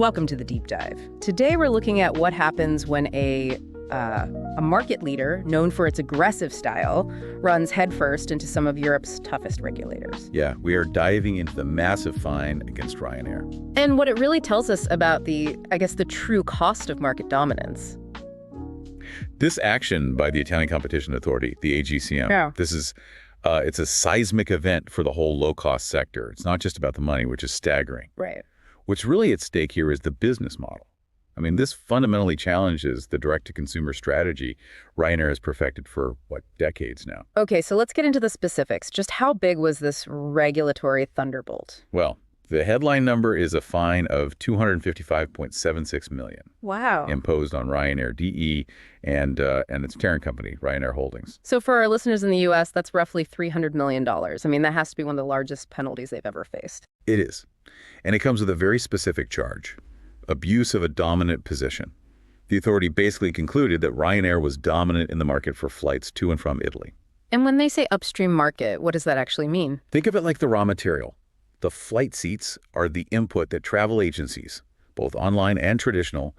Welcome to the Deep Dive. Today we're looking at what happens when a market leader known for its aggressive style runs headfirst into some of Europe's toughest regulators. Yeah, we are diving into the massive fine against Ryanair. And what it really tells us about the true cost of market dominance. This action by the Italian Competition Authority, the AGCM, it's a seismic event for the whole low-cost sector. It's not just about the money, which is staggering. Right. What's really at stake here is the business model. I mean, this fundamentally challenges the direct-to-consumer strategy Ryanair has perfected for, decades now. Okay, so let's get into the specifics. Just how big was this regulatory thunderbolt? Well, the headline number is a fine of $255.76 million. Wow. Imposed on Ryanair DE and its parent company, Ryanair Holdings. So for our listeners in the U.S., that's roughly $300 million. I mean, that has to be one of the largest penalties they've ever faced. It is. And it comes with a very specific charge: abuse of a dominant position. The authority basically concluded that Ryanair was dominant in the market for flights to and from Italy. And when they say upstream market, what does that actually mean? Think of it like the raw material. The flight seats are the input that travel agencies, both online and traditional,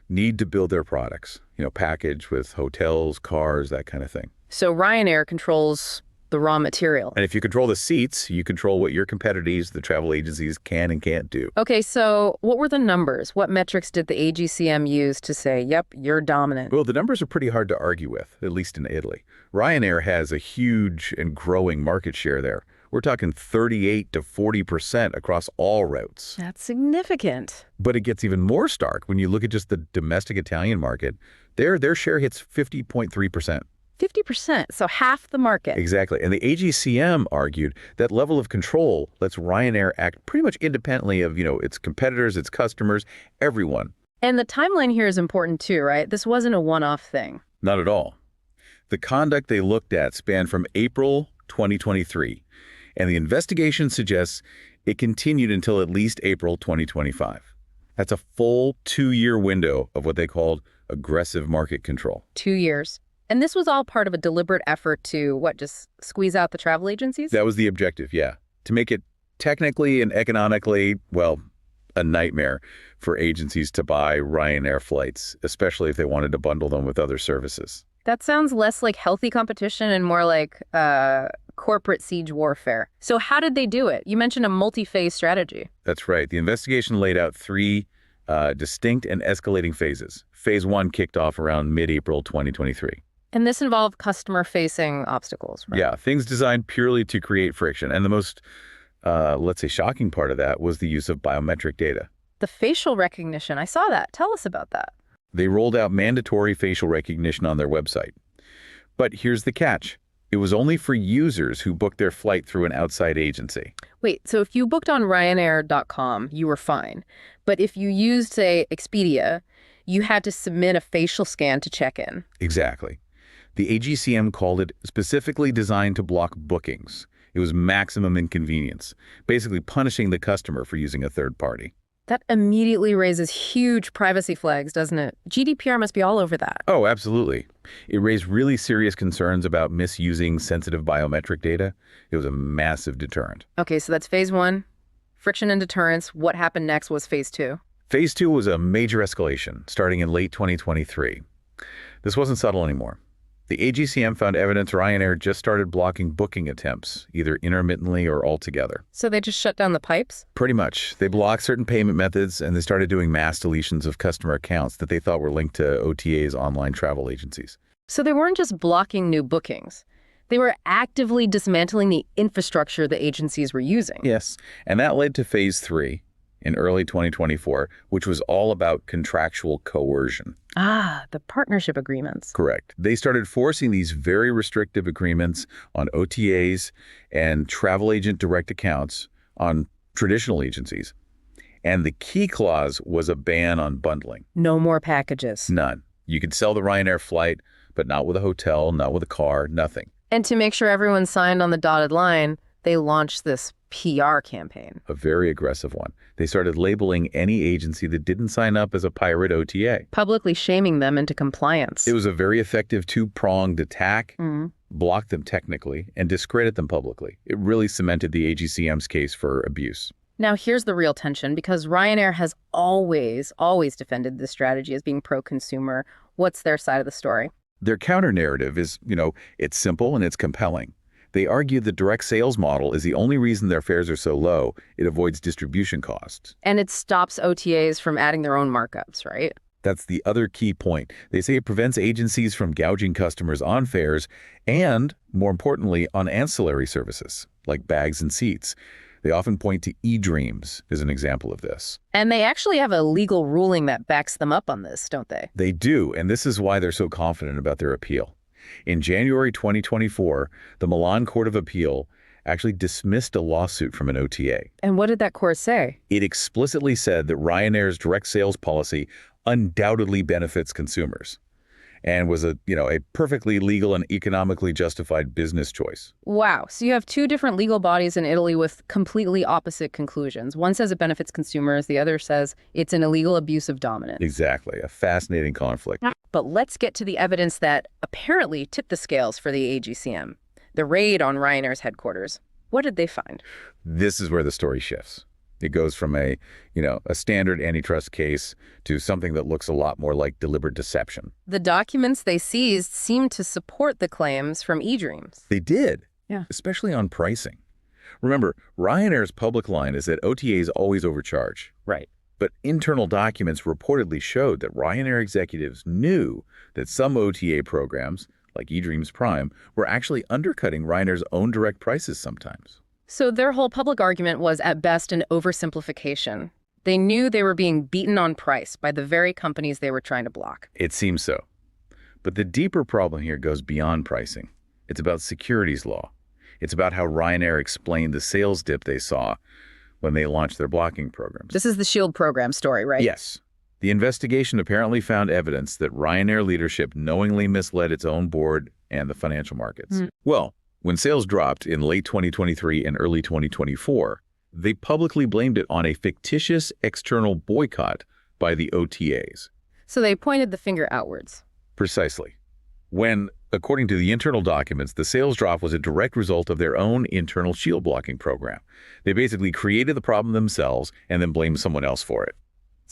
need to build their products, package with hotels, cars, that kind of thing. So Ryanair controls the raw material. And if you control the seats, you control what your competitors, the travel agencies, can and can't do. Okay, so what were the numbers? What metrics did the AGCM use to say, yep, you're dominant? Well, the numbers are pretty hard to argue with, at least in Italy. Ryanair has a huge and growing market share there. We're talking 38 to 40% across all routes. That's significant. But it gets even more stark when you look at just the domestic Italian market. Their share hits 50.3%. 50%, so half the market. Exactly. And the AGCM argued that level of control lets Ryanair act pretty much independently of, its competitors, its customers, everyone. And the timeline here is important too, right? This wasn't a one-off thing. Not at all. The conduct they looked at spanned from April 2023, and the investigation suggests it continued until at least April 2025. That's a full 2-year window of what they called aggressive market control. 2 years. And this was all part of a deliberate effort to, just squeeze out the travel agencies? That was the objective, yeah. To make it technically and economically, a nightmare for agencies to buy Ryanair flights, especially if they wanted to bundle them with other services. That sounds less like healthy competition and more like corporate siege warfare. So how did they do it? You mentioned a multi-phase strategy. That's right. The investigation laid out 3 distinct and escalating phases. Phase 1 kicked off around mid-April 2023. And this involved customer-facing obstacles, right? Yeah, things designed purely to create friction. And the most, let's say, shocking part of that was the use of biometric data. The facial recognition, I saw that. Tell us about that. They rolled out mandatory facial recognition on their website. But here's the catch. It was only for users who booked their flight through an outside agency. Wait, so if you booked on Ryanair.com, you were fine. But if you used, say, Expedia, you had to submit a facial scan to check in. Exactly. The AGCM called it specifically designed to block bookings. It was maximum inconvenience, basically punishing the customer for using a third party. That immediately raises huge privacy flags, doesn't it? GDPR must be all over that. Oh, absolutely. It raised really serious concerns about misusing sensitive biometric data. It was a massive deterrent. Okay, so that's phase 1, friction and deterrence. What happened next was phase 2. Phase 2 was a major escalation, starting in late 2023. This wasn't subtle anymore. The AGCM found evidence Ryanair just started blocking booking attempts, either intermittently or altogether. So they just shut down the pipes? Pretty much. They blocked certain payment methods, and they started doing mass deletions of customer accounts that they thought were linked to OTA's online travel agencies. So they weren't just blocking new bookings. They were actively dismantling the infrastructure the agencies were using. Yes, and that led to phase 3 in early 2024, which was all about contractual coercion. Ah, the partnership agreements. Correct. They started forcing these very restrictive agreements on OTAs and travel agent direct accounts on traditional agencies. And the key clause was a ban on bundling. No more packages. None. You could sell the Ryanair flight, but not with a hotel, not with a car, nothing. And to make sure everyone signed on the dotted line, they launched this PR campaign. A very aggressive one. They started labeling any agency that didn't sign up as a pirate OTA. Publicly shaming them into compliance. It was a very effective 2-pronged attack, block them technically, and discredit them publicly. It really cemented the AGCM's case for abuse. Now, here's the real tension, because Ryanair has always defended this strategy as being pro-consumer. What's their side of the story? Their counter-narrative is, it's simple and it's compelling. They argue the direct sales model is the only reason their fares are so low. It avoids distribution costs. And it stops OTAs from adding their own markups, right? That's the other key point. They say it prevents agencies from gouging customers on fares and, more importantly, on ancillary services, like bags and seats. They often point to eDreams as an example of this. And they actually have a legal ruling that backs them up on this, don't they? They do, and this is why they're so confident about their appeal. In January 2024, the Milan Court of Appeal actually dismissed a lawsuit from an OTA. And what did that court say? It explicitly said that Ryanair's direct sales policy undoubtedly benefits consumers and was a perfectly legal and economically justified business choice. Wow. So you have two different legal bodies in Italy with completely opposite conclusions. One says it benefits consumers. The other says it's an illegal abuse of dominance. Exactly. A fascinating conflict. But let's get to the evidence that apparently tipped the scales for the AGCM. The raid on Ryanair's headquarters. What did they find? This is where the story shifts. It goes from a standard antitrust case to something that looks a lot more like deliberate deception. The documents they seized seemed to support the claims from eDreams. They did. Yeah. Especially on pricing. Remember, Ryanair's public line is that OTAs always overcharge. Right. But internal documents reportedly showed that Ryanair executives knew that some OTA programs, like eDreams Prime, were actually undercutting Ryanair's own direct prices sometimes. So their whole public argument was, at best, an oversimplification. They knew they were being beaten on price by the very companies they were trying to block. It seems so. But the deeper problem here goes beyond pricing. It's about securities law. It's about how Ryanair explained the sales dip they saw when they launched their blocking programs. This is the SHIELD program story, right? Yes. The investigation apparently found evidence that Ryanair leadership knowingly misled its own board and the financial markets. Well, when sales dropped in late 2023 and early 2024, they publicly blamed it on a fictitious external boycott by the OTAs. So they pointed the finger outwards. Precisely. When, according to the internal documents, the sales drop was a direct result of their own internal shield blocking program. They basically created the problem themselves and then blamed someone else for it.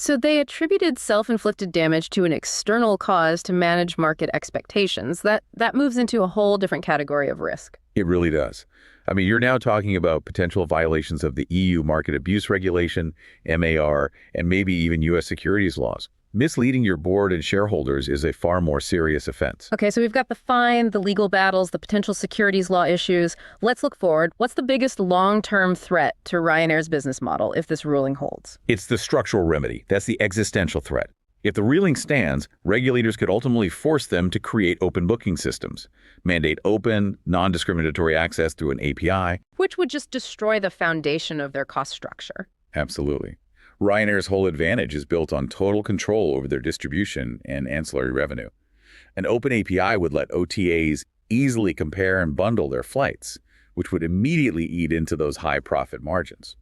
So they attributed self-inflicted damage to an external cause to manage market expectations. That moves into a whole different category of risk. It really does. I mean, you're now talking about potential violations of the EU market abuse regulation, MAR, and maybe even U.S. securities laws. Misleading your board and shareholders is a far more serious offense. Okay, so we've got the fine, the legal battles, the potential securities law issues. Let's look forward. What's the biggest long-term threat to Ryanair's business model if this ruling holds? It's the structural remedy. That's the existential threat. If the ruling stands, regulators could ultimately force them to create open booking systems, mandate open, non-discriminatory access through an API. Which would just destroy the foundation of their cost structure. Absolutely. Ryanair's whole advantage is built on total control over their distribution and ancillary revenue. An open API would let OTAs easily compare and bundle their flights, which would immediately eat into those high profit margins.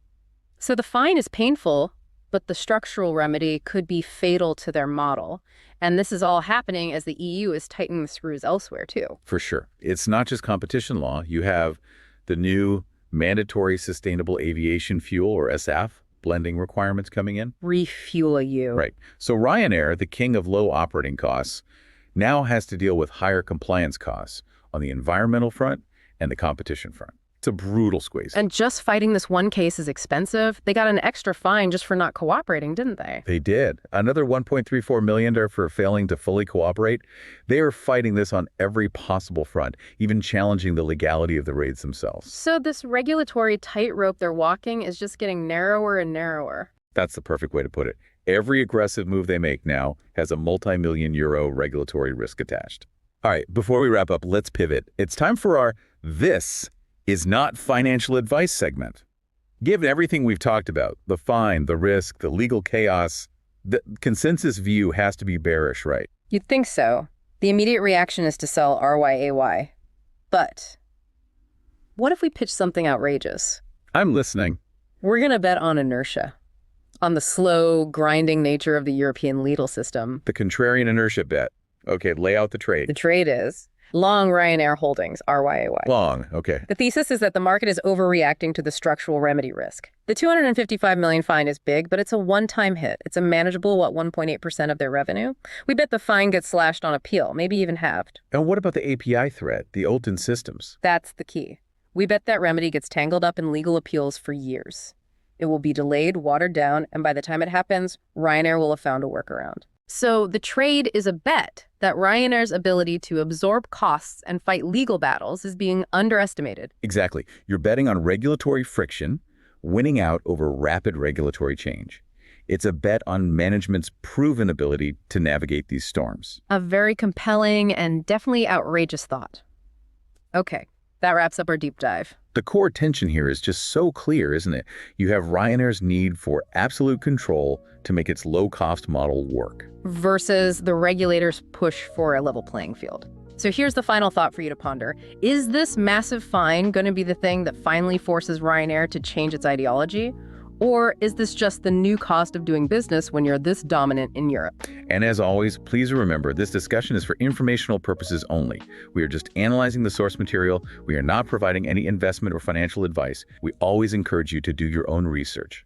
So the fine is painful, but the structural remedy could be fatal to their model. And this is all happening as the EU is tightening the screws elsewhere, too. For sure. It's not just competition law. You have the new mandatory sustainable aviation fuel, or SAF, blending requirements coming in. Refuel you. Right. So Ryanair, the king of low operating costs, now has to deal with higher compliance costs on the environmental front and the competition front. It's a brutal squeeze. And just fighting this one case is expensive. They got an extra fine just for not cooperating, didn't they? They did. Another $1.34 million for failing to fully cooperate. They are fighting this on every possible front, even challenging the legality of the raids themselves. So this regulatory tightrope they're walking is just getting narrower and narrower. That's the perfect way to put it. Every aggressive move they make now has a multi-million euro regulatory risk attached. All right, before we wrap up, let's pivot. It's time for our This Is Not Financial Advice segment. Given everything we've talked about, the fine, the risk, the legal chaos, the consensus view has to be bearish, right? You'd think so. The immediate reaction is to sell RYAY. But what if we pitch something outrageous? I'm listening. We're going to bet on inertia, on the slow, grinding nature of the European legal system. The contrarian inertia bet. Okay, lay out the trade. The trade is Long Ryanair Holdings, RYAY. Long, okay. The thesis is that the market is overreacting to the structural remedy risk. The $255 million fine is big, but it's a one-time hit. It's a manageable, 1.8% of their revenue? We bet the fine gets slashed on appeal, maybe even halved. And what about the API threat, the Olten systems? That's the key. We bet that remedy gets tangled up in legal appeals for years. It will be delayed, watered down, and by the time it happens, Ryanair will have found a workaround. So the trade is a bet that Ryanair's ability to absorb costs and fight legal battles is being underestimated. Exactly. You're betting on regulatory friction, winning out over rapid regulatory change. It's a bet on management's proven ability to navigate these storms. A very compelling and definitely outrageous thought. Okay, that wraps up our deep dive. The core tension here is just so clear, isn't it? You have Ryanair's need for absolute control to make its low-cost model work. Versus the regulators' push for a level playing field. So here's the final thought for you to ponder. Is this massive fine going to be the thing that finally forces Ryanair to change its ideology? Or is this just the new cost of doing business when you're this dominant in Europe? And as always, please remember, this discussion is for informational purposes only. We are just analyzing the source material. We are not providing any investment or financial advice. We always encourage you to do your own research.